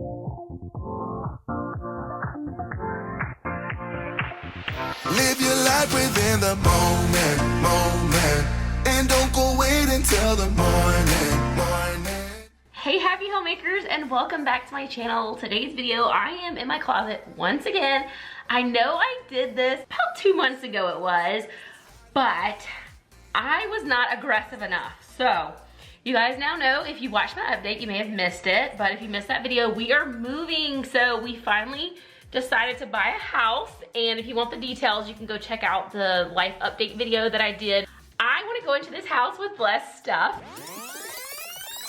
Live your life within the moment, and don't go wait until the morning. Hey happy homemakers, and welcome back to my channel. Today's video, I am in my closet once again. I know I did this about 2 months ago it was, but I was not aggressive enough. So you guys now know, if you watched my update, you may have missed it, but if you missed that video, we are moving. So we finally decided to buy a house, and if you want the details, you can go check out the life update video that I did. I want to go into this house with less stuff.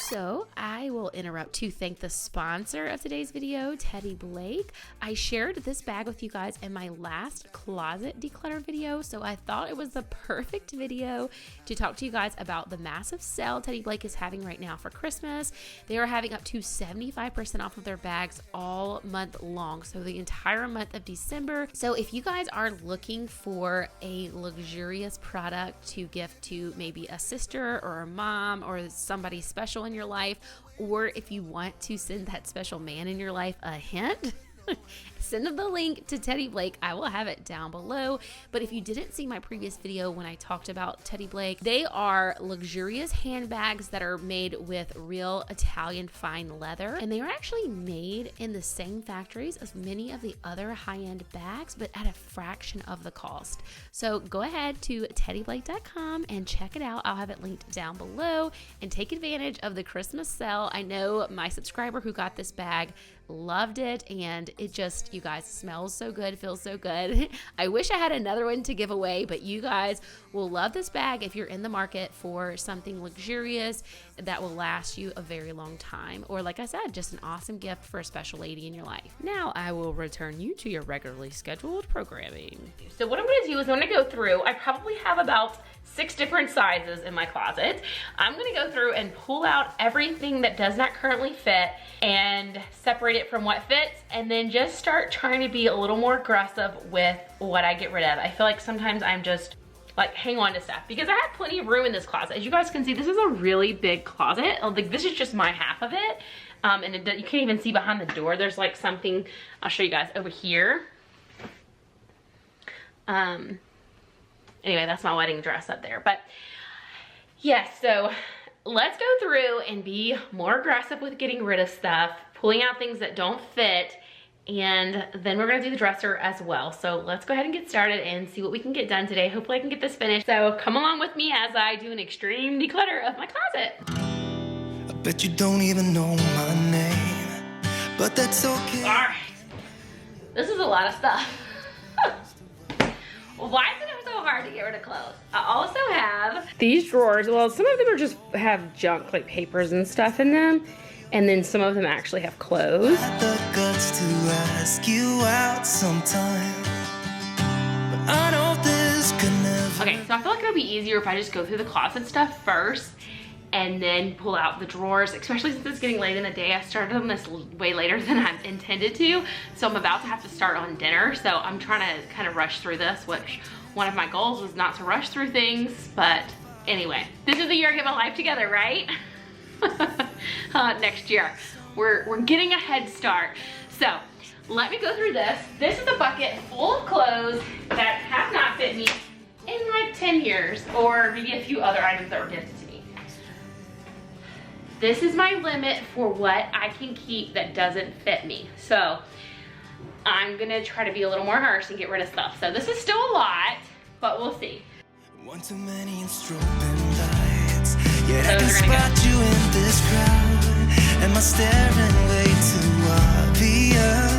So I will interrupt to thank the sponsor of today's video, Teddyblake. I shared this bag with you guys in my last closet declutter video, so I thought it was the perfect video to talk to you guys about the massive sale Teddyblake is having right now for Christmas. They are having up to 75% off of their bags all month long, so the entire month of December. So if you guys are looking for a luxurious product to gift to maybe a sister or a mom or somebody special in your life, or if you want to send that special man in your life a hint, send them the link to Teddyblake. I will have it down below. But if you didn't see my previous video when I talked about Teddyblake, they are luxurious handbags that are made with real Italian fine leather, and they are actually made in the same factories as many of the other high-end bags, but at a fraction of the cost. So go ahead to teddyblake.com and check it out. I'll have it linked down below, and take advantage of the Christmas sale. I know my subscriber who got this bag loved it, and it just, you guys, smells so good, feels so good. I wish I had another one to give away, but you guys will love this bag if you're in the market for something luxurious that will last you a very long time, or like I said, just an awesome gift for a special lady in your life. Now I will return you to your regularly scheduled programming. So what I'm going to do is I'm going to go through, I probably have about 6 different sizes in my closet. I'm going to go through and pull out everything that does not currently fit and separate it from what fits, and then just start trying to be a little more aggressive with what I get rid of. I feel like sometimes I'm just like hang on to stuff because I have plenty of room in this closet. As you guys can see, this is a really big closet. Like, this is just my half of it. And you can't even see behind the door. There's like something, I'll show you guys over here. Anyway, that's my wedding dress up there. But yes, so let's go through and be more aggressive with getting rid of stuff, pulling out things that don't fit, and then we're gonna do the dresser as well. So let's go ahead and get started and see what we can get done today. Hopefully I can get this finished. So come along with me as I do an extreme declutter of my closet. I bet you don't even know my name, but that's okay. All right, this is a lot of stuff. Why is it so hard to get rid of clothes? I also have these drawers. Well, some of them are just have junk, like papers and stuff in them, and then some of them actually have clothes. I had the guts to ask you out sometime, but I know this could never. Okay, so I feel like it would be easier if I just go through the closet stuff first and then pull out the drawers, especially since it's getting late in the day. I started on this way later than I intended to, so I'm about to have to start on dinner. So I'm trying to kind of rush through this, which one of my goals was not to rush through things, but anyway, this is the year I get my life together, right? Next year, we're getting a head start. So let me go through this. This is a bucket full of clothes that have not fit me in like 10 years, or maybe a few other items that were gifted to me. This is my limit for what I can keep that doesn't fit me. So I'm gonna try to be a little more harsh and get rid of stuff. So this is still a lot, but we'll see. One too many strobing lights. Yet I can spot you in this crowd. Am I staring way too obvious?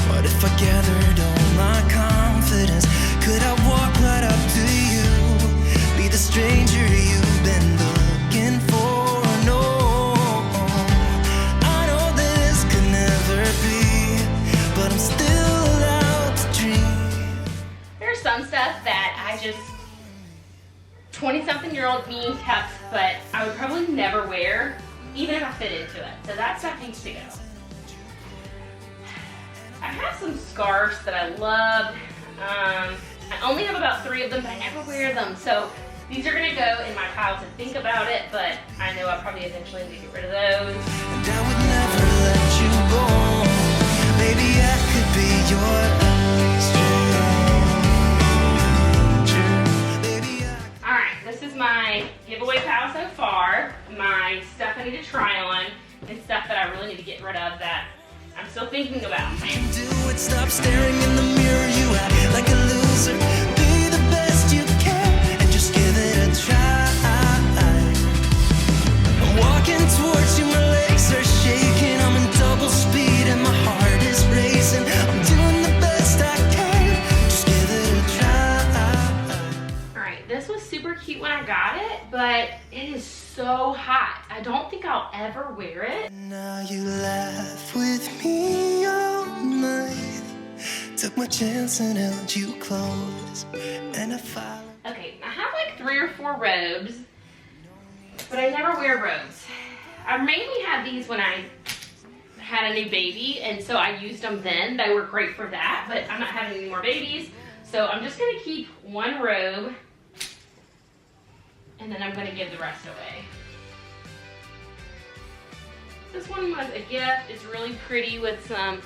What if I gathered all my confidence? Could I walk right up to you? Be the stranger you've been looking for? No, I know this could never be, but I'm still allowed to dream. There's some stuff that I just 20-something-year-old me kept, but I would probably never wear, even if I fit into it. So that stuff needs to go. I have some scarves that I love. I only have about 3 of them, but I never wear them. So These are gonna go in my pile to think about it, but I know I'll probably eventually need to get rid of those. And I would never let you go. Maybe I could be your stranger. Maybe I... Alright, this is my giveaway pile so far. My stuff I need to try on, and stuff that I really need to get rid of that I'm still thinking about. Do it, stop staring in the mirror. You act like a loser. Be the best you can and just give it a try. I'm walking towards you, my legs are shaking. I'm in double speed and my heart is racing. I'm doing the best I can. Just give it a try. Alright, this was super cute when I got it, but it is so hot. I don't think I'll ever wear it. Now you laugh with me all night. Took my chance and held you close, and I followed. Okay, I have like 3 or 4 robes, but I never wear robes. I mainly had these when I had a new baby, and so I used them then. They were great for that, but I'm not having any more babies, so I'm just gonna keep one robe, and then I'm gonna give the rest away. This one was a gift. It's really pretty with some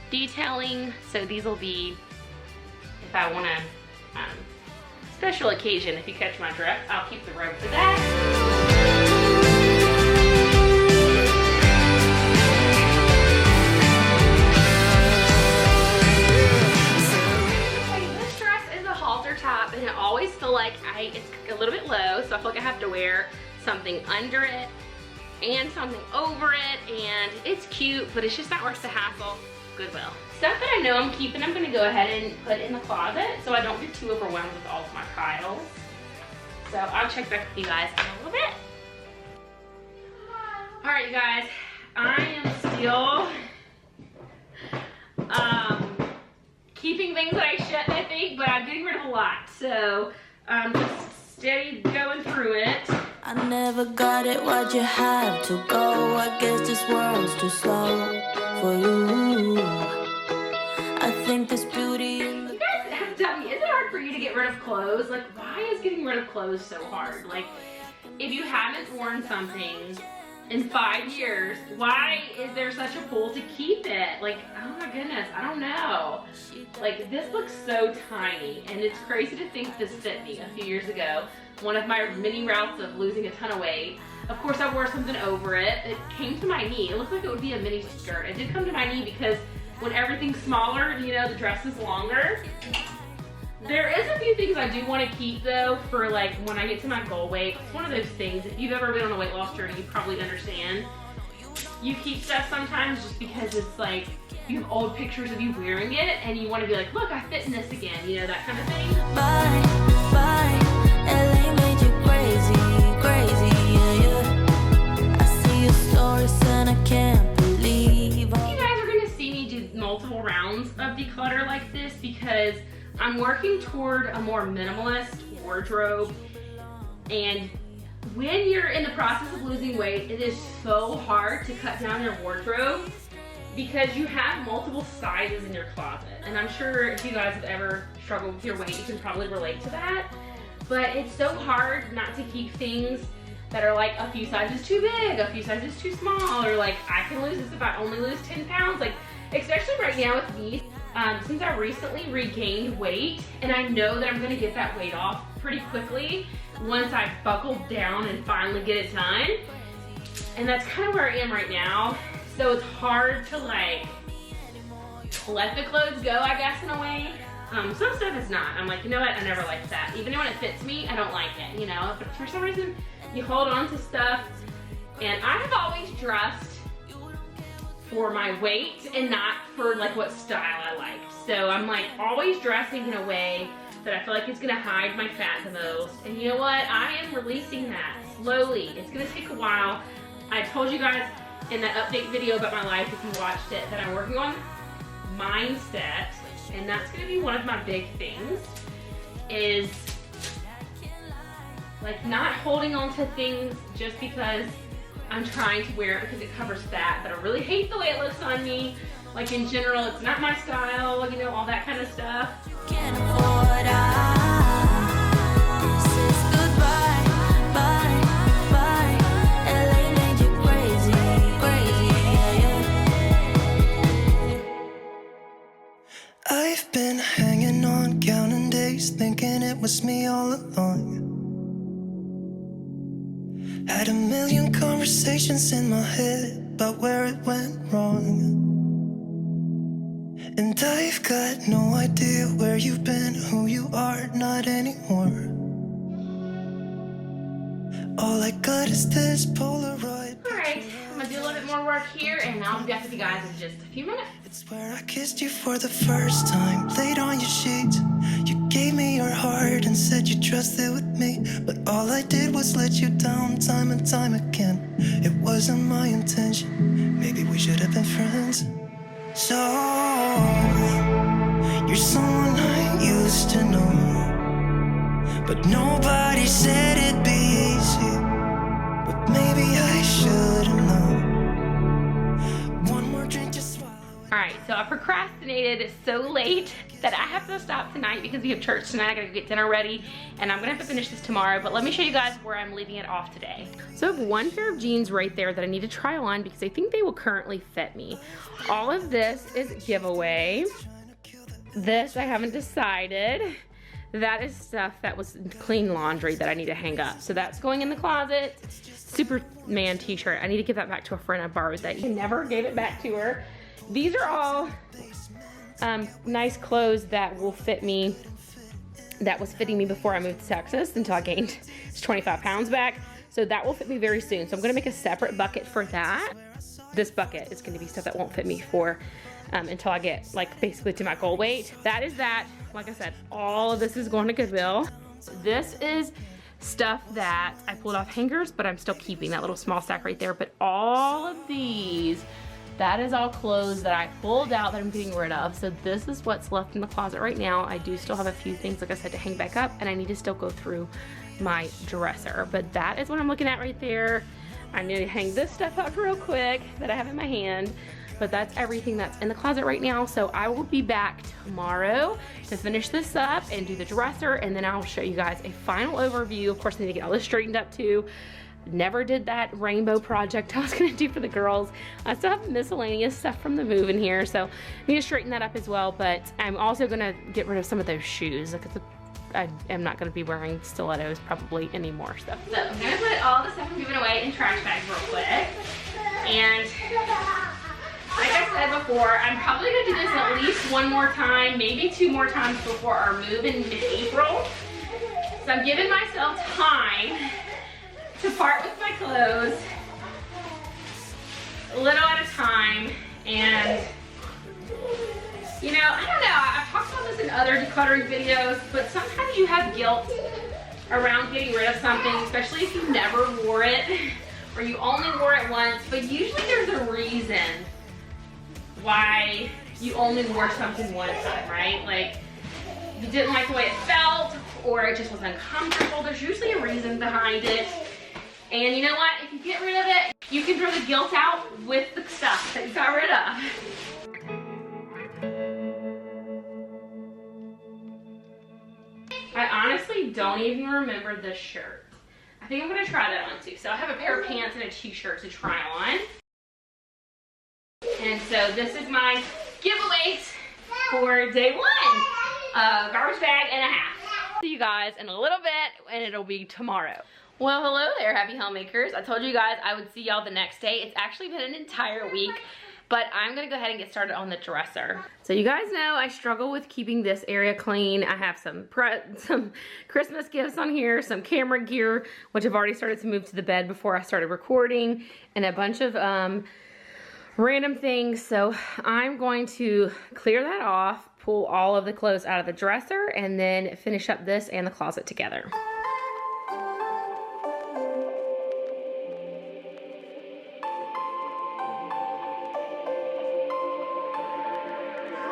detailing, so these will be, if I want a special occasion, if you catch my drift, I'll keep the robe for that. Okay, this dress is a halter top, and I always feel like it's a little bit low, so I feel like I have to wear something under it and something over it, and it's cute, but it's just not worth the hassle. Goodwill. Stuff that I know I'm keeping, I'm gonna go ahead and put in the closet so I don't get too overwhelmed with all of my piles. So I'll check back with you guys in a little bit. All right, you guys, I am still keeping things that I shouldn't, I think, but I'm getting rid of a lot. So I'm just steady going through it. I never got it, why'd you have to go? I guess this world's too slow for you. I think there's beauty in the... You guys have to tell me, is it hard for you to get rid of clothes? Like, why is getting rid of clothes so hard? Like, if you haven't worn something in 5 years, why is there such a pull to keep it? Like, oh my goodness, I don't know. Like, this looks so tiny, and it's crazy to think this fit me a few years ago. One of my many routes of losing a ton of weight. Of course, I wore something over it. It came to my knee. It looked like it would be a mini skirt. It did come to my knee because when everything's smaller, you know, the dress is longer. There is a few things I do want to keep though for like when I get to my goal weight. It's one of those things, if you've ever been on a weight loss journey, you probably understand. You keep stuff sometimes just because it's like, you have old pictures of you wearing it and you want to be like, look, I fit in this again, you know, that kind of thing. Bye, bye. LA made you crazy, crazy, yeah, yeah. I see your stories and I can't believe all... You guys are going to see me do multiple rounds of declutter like this because I'm working toward a more minimalist wardrobe, and when you're in the process of losing weight, it is so hard to cut down your wardrobe because you have multiple sizes in your closet. And I'm sure if you guys have ever struggled with your weight, you can probably relate to that. But it's so hard not to keep things that are like a few sizes too big, a few sizes too small, or like I can lose this if I only lose 10 pounds. Like, especially right now with me, since I recently regained weight, and I know that I'm gonna get that weight off pretty quickly once I buckle down and finally get it done. And that's kind of where I am right now. So it's hard to like let the clothes go, I guess, in a way. Some stuff is not. I'm like, you know what, I never liked that. Even when it fits me, I don't like it, you know? But for some reason, you hold on to stuff. And I have always dressed for my weight and not for like what style I liked. So I'm like always dressing in a way that I feel like it's gonna hide my fat the most. And you know what? I am releasing that slowly. It's gonna take a while. I told you guys in that update video about my life, if you watched it, that I'm working on mindset. And that's gonna be one of my big things, is like not holding on to things just because I'm trying to wear it because it covers fat, but I really hate the way it looks on me. Like in general, it's not my style, you know, all that kind of stuff. Can't afford us. This is goodbye. was me all along. Had a million conversations in my head about where it went wrong. And I've got no idea where you've been, who you are, not anymore. All I got is this Polaroid. Alright, I'm gonna do a little bit more work here and I'll be back with you guys in just a few minutes. It's where I kissed you for the first time, laid on your sheets. You gave me your heart and said you trusted with me. But all I did was let you down time and time again. It wasn't my intention, maybe we should have been friends. So, you're someone I used to know, but nobody said it'd be easy. But maybe I should have known. One more drink to swallow. Alright, so I procrastinated so late that I have to stop tonight because we have church tonight. I gotta go get dinner ready and I'm gonna have to finish this tomorrow, but let me show you guys where I'm leaving it off today. So I have one pair of jeans right there that I need to try on because I think they will currently fit me. All of this is giveaway. This I haven't decided. That is stuff that was clean laundry that I need to hang up. So that's going in the closet. Superman t-shirt. I need to give that back to a friend. I borrowed that. I never gave it back to her. These are all nice clothes that will fit me, that was fitting me before I moved to Texas until I gained 25 pounds back. So that will fit me very soon. So I'm gonna make a separate bucket for that. This bucket is gonna be stuff that won't fit me for until I get like basically to my goal weight. That is that. Like I said, all of this is going to Goodwill. This is stuff that I pulled off hangers, but I'm still keeping that little small stack right there. But all of these, that is all clothes that I pulled out that I'm getting rid of. So this is what's left in the closet right now. I do still have a few things, like I said, to hang back up, and I need to still go through my dresser. But that is what I'm looking at right there. I need to hang this stuff up real quick that I have in my hand. But that's everything that's in the closet right now. So I will be back tomorrow to finish this up and do the dresser, and then I'll show you guys a final overview. Of course, I need to get all this straightened up too. Never did that rainbow project I was gonna do for the girls. I still have miscellaneous stuff from the move in here, so I need to straighten that up as well. But I'm also gonna get rid of some of those shoes. Like I am not gonna be wearing stilettos probably anymore. So I'm gonna put all the stuff I'm giving away in trash bags real quick. And like I said before, I'm probably gonna do this at least one more time, maybe two more times before our move in mid-April. So I'm giving myself time to part with my clothes a little at a time. And you know, I don't know, I've talked about this in other decluttering videos, but sometimes you have guilt around getting rid of something, especially if you never wore it or you only wore it once. But usually there's a reason why you only wore something one time, right? Like you didn't like the way it felt, or it just was uncomfortable. There's usually a reason behind it. And you know what? If you get rid of it, you can throw the guilt out with the stuff that you got rid of. I honestly don't even remember this shirt. I think I'm gonna try that on too. So I have a pair of pants and a t-shirt to try on. And so this is my giveaways for day one. Garbage bag and a half. See you guys in a little bit, and it'll be tomorrow. Well, hello there, happy homemakers. I told you guys I would see y'all the next day. It's actually been an entire week, but I'm gonna go ahead and get started on the dresser. So you guys know I struggle with keeping this area clean. I have some Christmas gifts on here, some camera gear, which I've already started to move to the bed before I started recording, and a bunch of random things. So I'm going to clear that off, pull all of the clothes out of the dresser, and then finish up this and the closet together.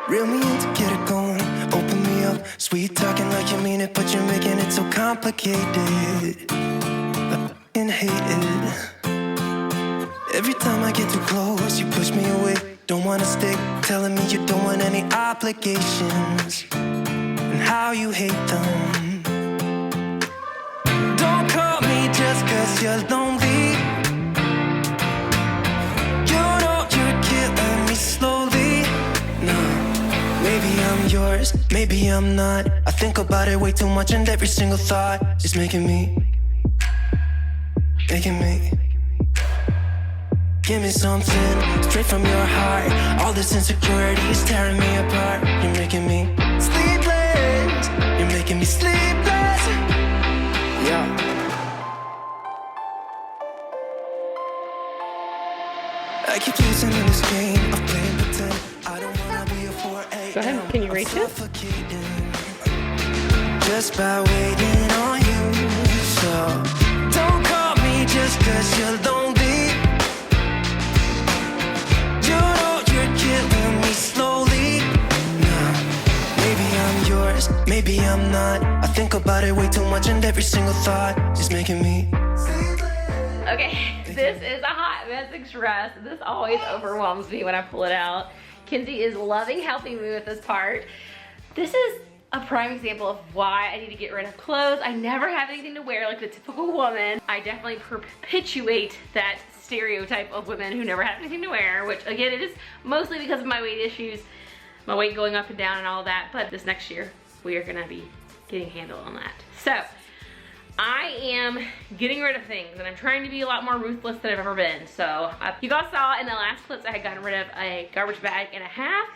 Reel me in to get it going, open me up. Sweet talking like you mean it, but you're making it so complicated. I f***ing hate it. Every time I get too close, you push me away. Don't wanna stick, telling me you don't want any obligations, and how you hate them. Don't call me just 'cause you're lonely. You know you're killing me slowly. No, maybe I'm yours, maybe I'm not. I think about it way too much, and every single thought is making me. Give me something straight from your heart. All this insecurity is tearing me apart. You're making me sleepless. You're making me sleepless. Yeah. I keep losing in this game of playing pretend. I don't wanna be a 4 a.m. Go ahead, can you reach it? Just by waiting on you. So don't call me just 'cause you're lonely. You know you're killing me slowly. Nah, maybe I'm yours, maybe I'm not. I think about it way too much, and every single thought is making me. Okay, this is a hot mess express. This always overwhelms me when I pull it out. Kinsey is loving helping me with this part. This is a prime example of why I need to get rid of clothes. I never have anything to wear like the typical woman. I definitely perpetuate that stereotype of women who never have anything to wear, which again, it is mostly because of my weight issues, my weight going up and down and all that. But this next year, we are gonna be getting a handle on that. So, I am getting rid of things, and I'm trying to be a lot more ruthless than I've ever been. So, you guys saw in the last clips I had gotten rid of a garbage bag and a half.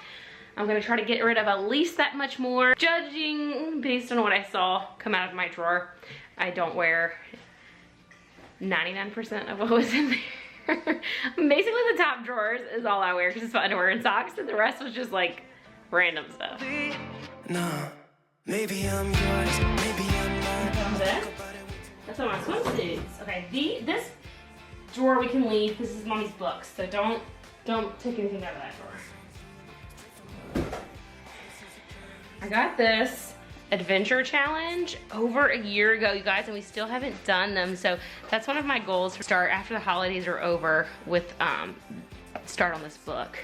I'm gonna try to get rid of at least that much more. Judging based on what I saw come out of my drawer, I don't wear 99% of what was in there. Basically the top drawers is all I wear because it's for underwear and socks, and the rest was just like random stuff. No, maybe I'm yours, maybe I'm not. That's all my swimsuits. Okay, this drawer we can leave. This is mommy's books, so don't take anything out of that drawer. I got this adventure challenge over a year ago, you guys, and we still haven't done them. So that's one of my goals to start after the holidays are over with start on this book.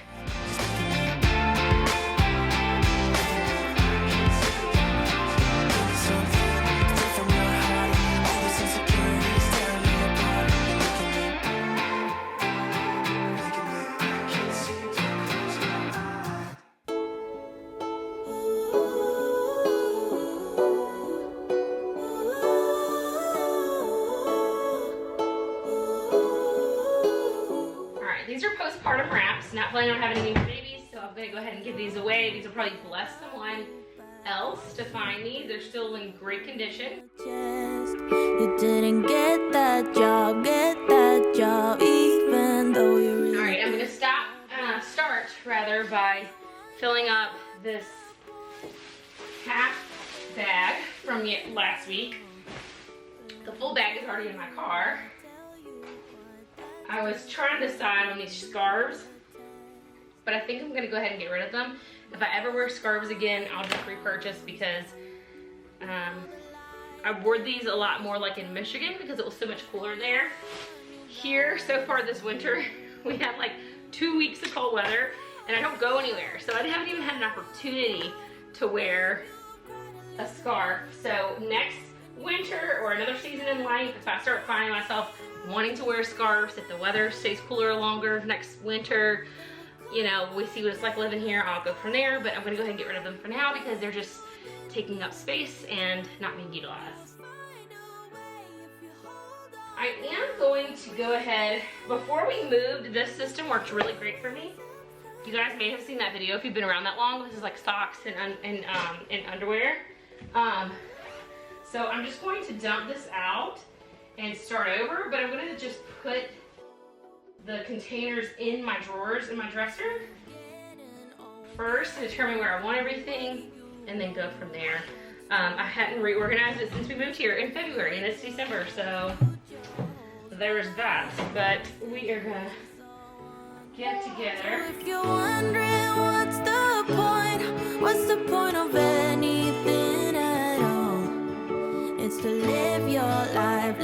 These are postpartum wraps. Not planning on having any more babies, so I'm gonna go ahead and give these away. These will probably bless someone else to find these. They're still in great condition. You didn't get that job, even though you really. All right, I'm gonna start rather by filling up this half bag from last week. The full bag is already in my car. I was trying to decide on these scarves, but I think I'm gonna go ahead and get rid of them. If I ever wear scarves again, I'll just repurchase because I wore these a lot more like in Michigan because it was so much cooler there. Here, so far this winter, we have like 2 weeks of cold weather and I don't go anywhere. So I haven't even had an opportunity to wear a scarf. So next winter or another season in life, if I start finding myself wanting to wear scarves, if the weather stays cooler longer next winter, you know, we see what it's like living here, I'll go from there. But I'm gonna go ahead and get rid of them for now because they're just taking up space and not being utilized. I am going to go ahead, before we moved, this system worked really great for me. You guys may have seen that video if you've been around that long. This is like socks and underwear. So I'm just going to dump this out and start over, but I'm gonna just put the containers in my drawers in my dresser first to determine where I want everything and then go from there. I hadn't reorganized it since we moved here in February and it's December, so there's that. But we are gonna get together. If you're wondering what's the point of anything at all? It's to live your life,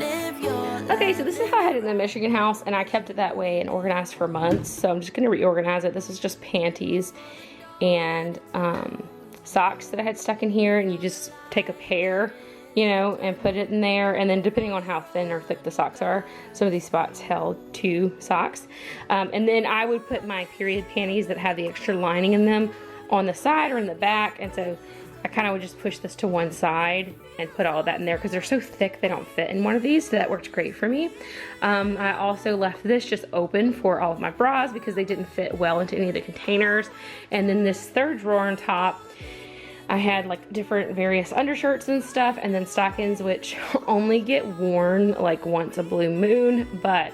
Okay, so this is how I had it in the Michigan house, and I kept it that way and organized for months. So I'm just gonna reorganize it. This is just panties and socks that I had stuck in here, and you just take a pair, you know, and put it in there, and then depending on how thin or thick the socks are, some of these spots held 2 socks. And then I would put my period panties that have the extra lining in them on the side or in the back, and so I kind of would just push this to one side and put all of that in there because they're so thick they don't fit in one of these, so that worked great for me. I also left this just open for all of my bras because they didn't fit well into any of the containers. And then this third drawer on top, I had like different various undershirts and stuff, and then stockings, which only get worn like once a blue moon, but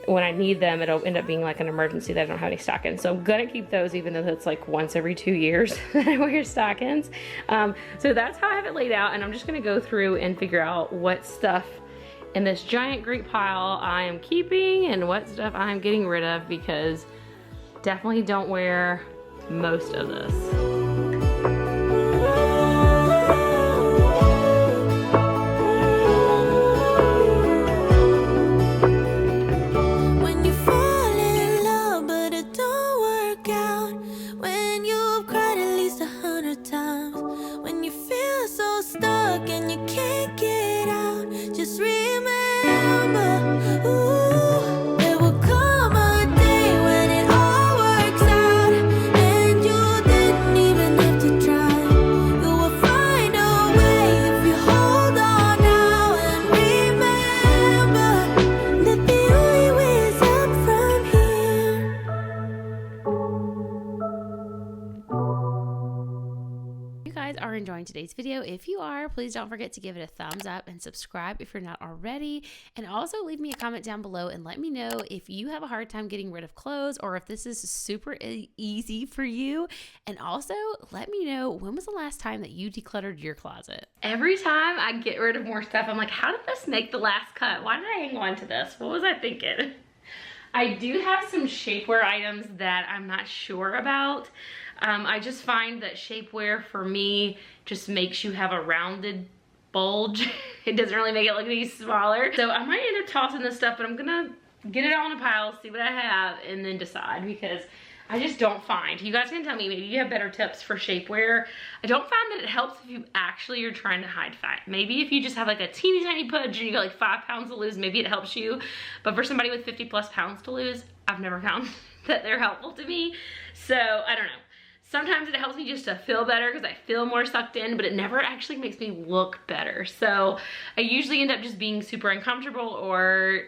when I need them, it'll end up being like an emergency that I don't have any stockings. So I'm gonna keep those, even though it's like once every 2 years that I wear stockings. So that's how I have it laid out, and I'm just gonna go through and figure out what stuff in this giant great pile I am keeping and what stuff I'm getting rid of, because definitely don't wear most of this. Are enjoying today's video. If you are, please don't forget to give it a thumbs up and subscribe if you're not already, and also leave me a comment down below and let me know if you have a hard time getting rid of clothes or if this is super easy for you. And also let me know, when was the last time that you decluttered your closet? Every time I get rid of more stuff, I'm like, how did this make the last cut? Why did I hang on to this? What was I thinking? I do have some shapewear items that I'm not sure about. I just find that shapewear for me just makes you have a rounded bulge. It doesn't really make it look any smaller. So I might end up tossing this stuff, but I'm gonna get it all in a pile, see what I have, and then decide, because I just don't find. You guys can tell me, maybe you have better tips for shapewear. I don't find that it helps if you actually are trying to hide fat. Maybe if you just have like a teeny tiny pudge and you got like 5 pounds to lose, maybe it helps you. But for somebody with 50+ pounds to lose, I've never found that they're helpful to me. So I don't know. Sometimes it helps me just to feel better because I feel more sucked in, but it never actually makes me look better. So I usually end up just being super uncomfortable or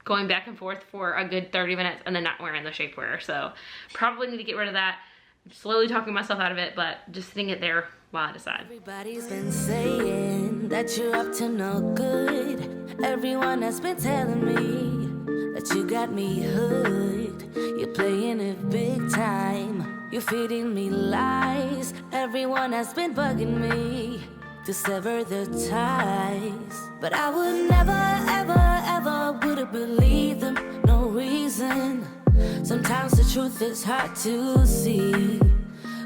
going back and forth for a good 30 minutes and then not wearing the shapewear. So probably need to get rid of that. I'm slowly talking myself out of it, but just sitting it there while I decide. Everybody's been saying that you're up to no good. Everyone has been telling me that you got me hooked. You're playing it big time. You're feeding me lies. Everyone has been bugging me to sever the ties, but I would never, ever, ever would have believed them. No reason. Sometimes the truth is hard to see,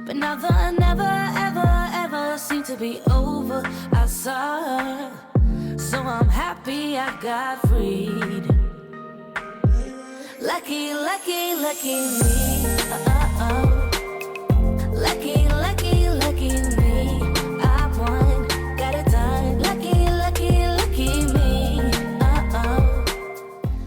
but now the never, ever, ever seem to be over. I saw, so I'm happy I got freed. Lucky, lucky, lucky me. Lucky, lucky, lucky me. I won, got it done. Lucky, lucky, lucky me.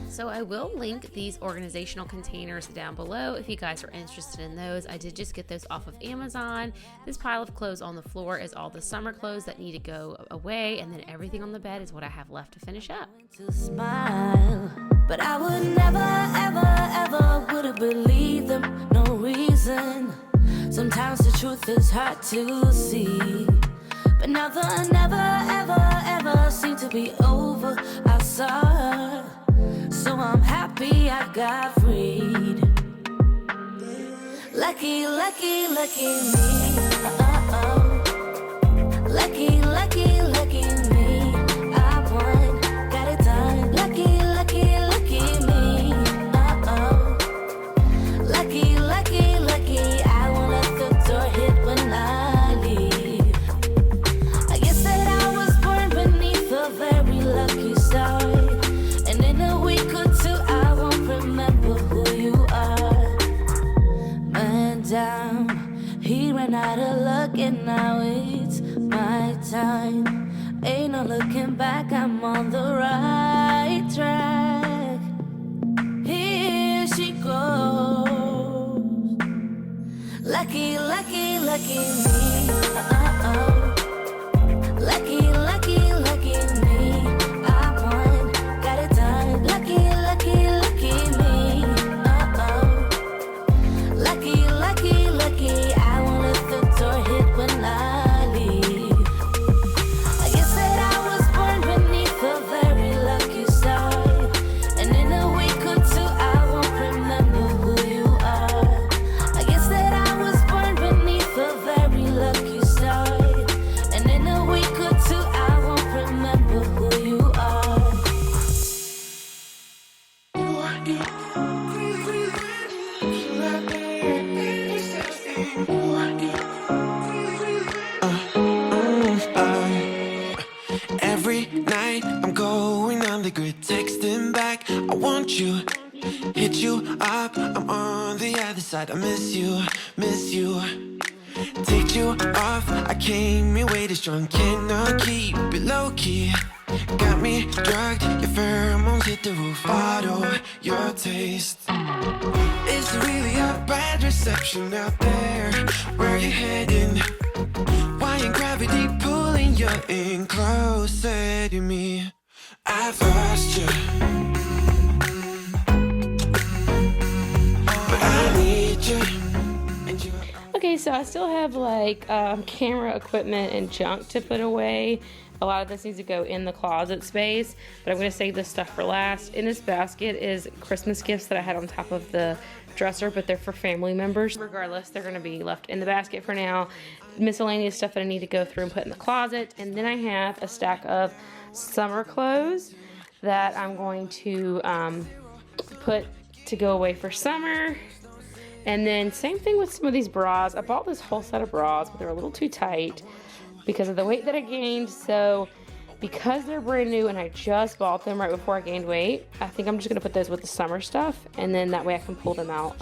So I will link these organizational containers down below if you guys are interested in those. I did just get those off of Amazon. This pile of clothes on the floor is all the summer clothes that need to go away, and then everything on the bed is what I have left to finish up. To smile, but I would never, ever, ever would have believed them. No reason. Sometimes the truth is hard to see, but now the never, ever, ever seem to be over. I saw, so I'm happy I got freed. Lucky, lucky, lucky me. Lucky, lucky, lucky me. I won, got it done. Lucky, lucky, lucky me. Lucky, lucky, lucky. I won't let the door hit when I leave. I guess that I was born beneath a very lucky star, and in a week or two I won't remember who you are. Man down, he ran out of luck and now it's my time. Ain't no looking back, I'm on the right track. Here she goes. Lucky, lucky, lucky me. Lucky, lucky, lucky me. I won, got it done. Lucky, lucky, lucky me. Lucky, lucky, lucky. I won't let the door hit when I leave. I guess that I was born beneath a very lucky star. And in a week or two, I won't remember who you are. I guess that I was born beneath a very lucky star. And in a week or two, I won't remember who you are. Every night I'm going on the grid, texting back, I want you, hit you up, I'm on the other side, I miss you, take you off, I came in way too strong, cannot keep it low key, got me drugged, your pheromones hit the roof, auto, your taste, it's really a bad reception out there, where you heading? Why ain't gravity pulling you in closer to me? I've lost you, but I need you. And you Okay, so I still have like camera equipment and junk to put away. A lot of this needs to go in the closet space, but I'm going to save this stuff for last. In this basket is Christmas gifts that I had on top of the dresser, but they're for family members. Regardless, they're going to be left in the basket for now. Miscellaneous stuff that I need to go through and put in the closet. And then I have a stack of summer clothes that I'm going to put to go away for summer. And then same thing with some of these bras. I bought this whole set of bras, but they're a little too tight because of the weight that I gained. So because they're brand new and I just bought them right before I gained weight, I think I'm just gonna put those with the summer stuff, and then that way I can pull them out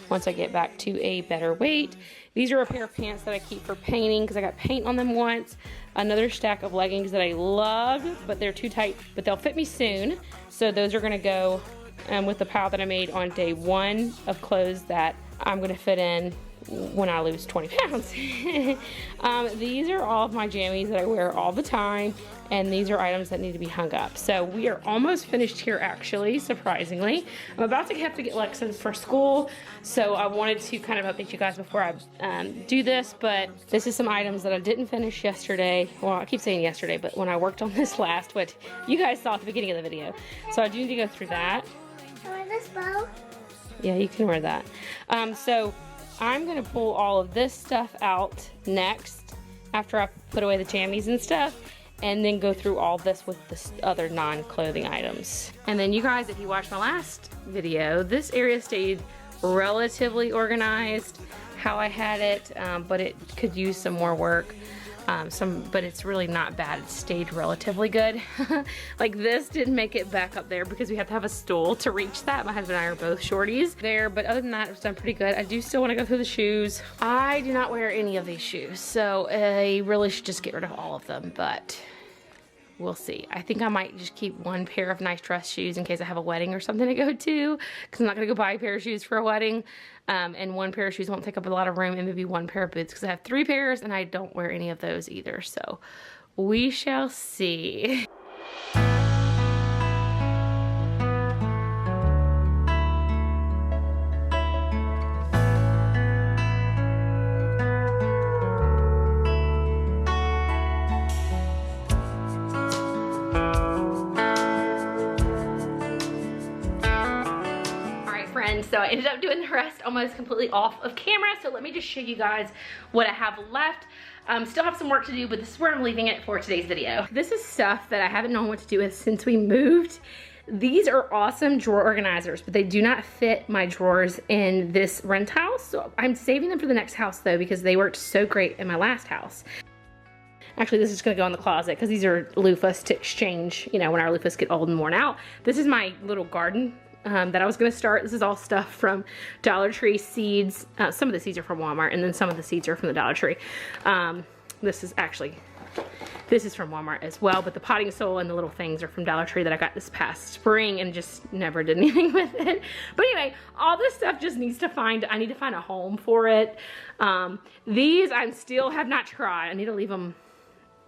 once I get back to a better weight. These are a pair of pants that I keep for painting because I got paint on them once. Another stack of leggings that I love, but they're too tight, but they'll fit me soon. So those are gonna go with the pile that I made on day 1 of clothes that I'm gonna fit in when I lose 20 pounds. These are all of my jammies that I wear all the time, and these are items that need to be hung up. So we are almost finished here, actually, surprisingly. I'm about to have to get Lexa for school, so I wanted to kind of update you guys before I do this, but this is some items that I didn't finish yesterday. Well, I keep saying yesterday, but when I worked on this last, what you guys saw at the beginning of the video. So I do need to go through that. Can I wear this bow? Yeah, you can wear that. So I'm gonna pull all of this stuff out next after I put away the jammies and stuff, and then go through all this with the other non-clothing items. And then you guys, if you watched my last video, this area stayed relatively organized how I had it, but it could use some more work. But it's really not bad. It stayed relatively good. Like this didn't make it back up there because we have to have a stool to reach that. My husband and I are both shorties there, but other than that, it's done pretty good. I do still want to go through the shoes. I do not wear any of these shoes, so I really should just get rid of all of them, but we'll see. I think I might just keep one pair of nice dress shoes in case I have a wedding or something to go to, because I'm not gonna go buy a pair of shoes for a wedding. And one pair of shoes won't take up a lot of room, and maybe one pair of boots because I have 3 pairs and I don't wear any of those either. So we shall see. So I ended up doing the rest almost completely off of camera. So let me just show you guys what I have left. Still have some work to do, but this is where I'm leaving it for today's video. This is stuff that I haven't known what to do with since we moved. These are awesome drawer organizers, but they do not fit my drawers in this rent house. So I'm saving them for the next house though, because they worked so great in my last house. Actually, this is gonna go in the closet because these are loofahs to exchange, you know, when our loofahs get old and worn out. This is my little garden that I was gonna start. This is all stuff from Dollar Tree, seeds. Some of the seeds are from Walmart, and then some of the seeds are from the Dollar Tree. This is actually This is from Walmart as well, but the potting soil and the little things are from Dollar Tree that I got this past spring and just never did anything with it. But anyway, all this stuff just needs to I need to find a home for it. These I still have not tried. I need to leave them.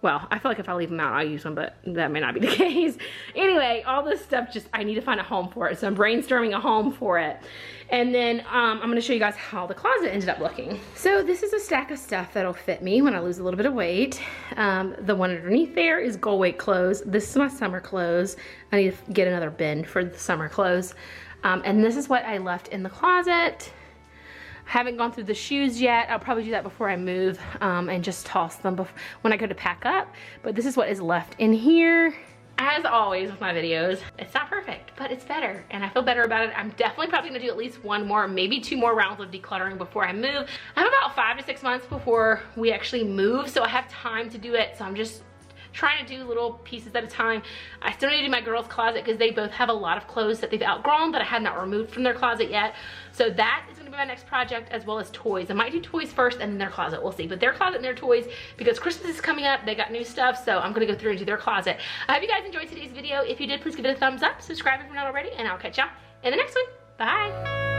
Well, I feel like if I leave them out, I'll use them, but that may not be the case. Anyway, all this stuff I need to find a home for it. So I'm brainstorming a home for it. And then I'm gonna show you guys how the closet ended up looking. So this is a stack of stuff that'll fit me when I lose a little bit of weight. The one underneath there is goal weight clothes. This is my summer clothes. I need to get another bin for the summer clothes. And this is what I left in the closet. Haven't gone through the shoes yet. I'll probably do that before I move and just toss them when I go to pack up. But this is what is left in here. As always with my videos, it's not perfect, but it's better and I feel better about it. I'm definitely probably gonna do at least one more, maybe 2 more rounds of decluttering before I move. I have about 5 to 6 months before we actually move, so I have time to do it. So I'm just trying to do little pieces at a time. I still need to do my girls' closet because they both have a lot of clothes that they've outgrown that I have not removed from their closet yet. So that is gonna be my next project, as well as toys. I might do toys first and then their closet, we'll see. But their closet and their toys, because Christmas is coming up, they got new stuff, so I'm gonna go through and do their closet. I hope you guys enjoyed today's video. If you did, please give it a thumbs up, subscribe if you're not already, and I'll catch y'all in the next one. Bye.